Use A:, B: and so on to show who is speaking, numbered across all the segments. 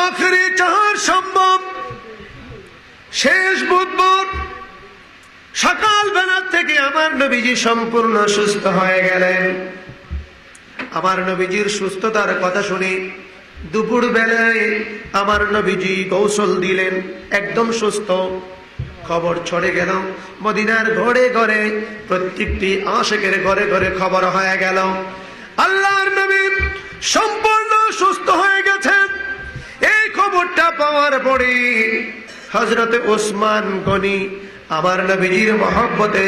A: আখেরি চাহার সম্ভব শেষ বুধবার সকাল বেলা থেকে আমার নবীজি সম্পূর্ণ সুস্থ হয়ে গেলেন। আমার নবীজির সুস্থতার কথা শুনে দুপুর বেলায় আমার নবীজি কৌশল দিলেন, একদম সুস্থ। খবর ছড়ে গেল মদিনার ঘরে ঘরে, প্রত্যেকটি আশিকের ঘরে ঘরে খবর হয়ে গেল আল্লাহর নবী সম্পূর্ণ সুস্থ হয়ে গেছেন। এই খবরটা পাওয়ার পরে হযরতে ওসমান গনি আমার নবীজির মহব্বতে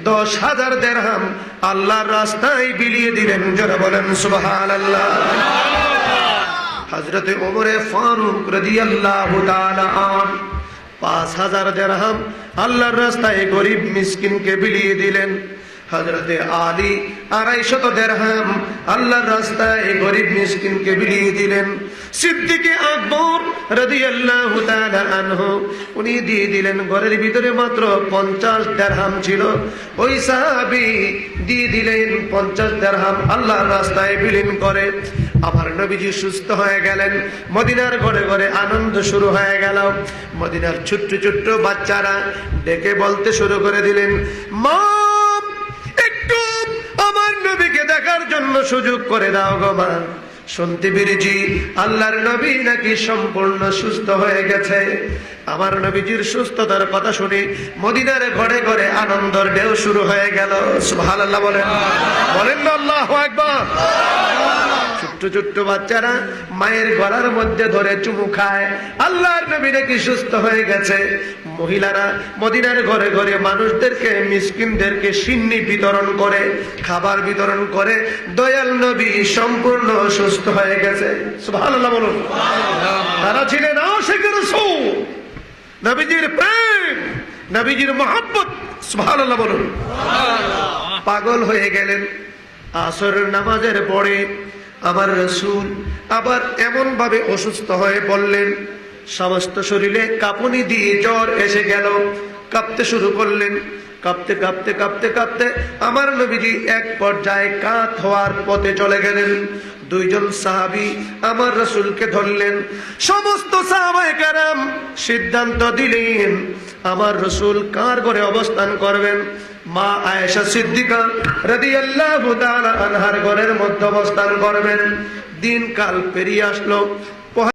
A: 10,000 দিরহাম আল্লাহর রাস্তায় বিলিয়ে দিলেন। যারা বলেন সুবহানাল্লাহ। হযরতে ওমরে ফারুক রাদিয়াল্লাহু তাআলা আন 5,000 দিরহাম আল্লাহর রাস্তায় গরিব মিসকিনকে বিলিয়ে দিলেন। হযরতে আলী 250 দিরহাম আল্লাহর রাস্তায় গরিব মিসকিনকে বিলিয়ে দিলেন। সিদ্দিকে আকবর রাদিয়াল্লাহু তাআলা আনহু উনি দিয়ে দিলেন, ঘরের ভিতরে মাত্র 50 দিরহাম ছিল, ওই সাহাবী দিয়ে দিলেন 50 দিরহাম আল্লাহর রাস্তায় বিলীন করে। আমার নবীজি সুস্থ হয়ে গেলেন। মদিনার ঘরে ঘরে আনন্দ শুরু হয়ে গেল। মদিনার ছোট্ট ছোট্ট বাচ্চারা ডেকে বলতে শুরু করে দিলেন, মা একটু আমার নবীকে দেখার জন্য সুযোগ করে দাও গো মা। শুনতে পেরেছি আল্লাহর নবী নাকি সম্পূর্ণ সুস্থ হয়ে গেছে। আমার নবীজির সুস্থতার কথা শুনে মদিনার ঘরে ঘরে আনন্দের ঢেউ শুরু হয়ে গেল। সুবহানাল্লাহ বলেন, বলেন না আল্লাহু আকবার। ছোট্ট ছোট্ট বাচ্চারা মায়ের গলার মধ্যে ধরে চুমু খায়, আল্লাহর নবী নাকি সুস্থ হয়ে গেছে। মহিলারা মদিনার ঘরে ঘরে মানুষদেরকে, মিসকিনদেরকে সিন্নি বিতরণ করে, খাবার বিতরণ করে, দয়াল নবী সম্পূর্ণ সুস্থ হয়ে গেছে। সুবহানাল্লাহ বলুন। তারা ছিলেন আশিকে রাসূল, নবীজির প্রেম, নবীজির মহব্বত। সুবহানাল্লাহ বলুন। পাগল হয়ে গেলেন। আসরের নামাজের পরে আমার রাসূল আবার এমন ভাবে অসুস্থ হয়ে পড়লেন, সমস্ত শরীরে কাঁপুনি দিয়ে জ্বর এসে গেল, কাঁপতে শুরু করলেন। কাঁপতে কাঁপতে কাঁপতে কাঁপতে আমার নবীজি এক পর্যায়ে কাত হওয়ার পথে চলে গেলেন। দুইজন সাহাবী আমার রাসূলকে ধরলেন। সমস্ত সাহাবায়ে কেরাম সিদ্ধান্ত দিলেন আমার রাসূল কার ঘরে অবস্থান করবেন। মা আয়েশা সিদ্দিকা রাদিয়াল্লাহু তাআলা আনহার ঘরের মধ্যে অবস্থান করবেন। দিন কাল পেরিয়ে আসলো,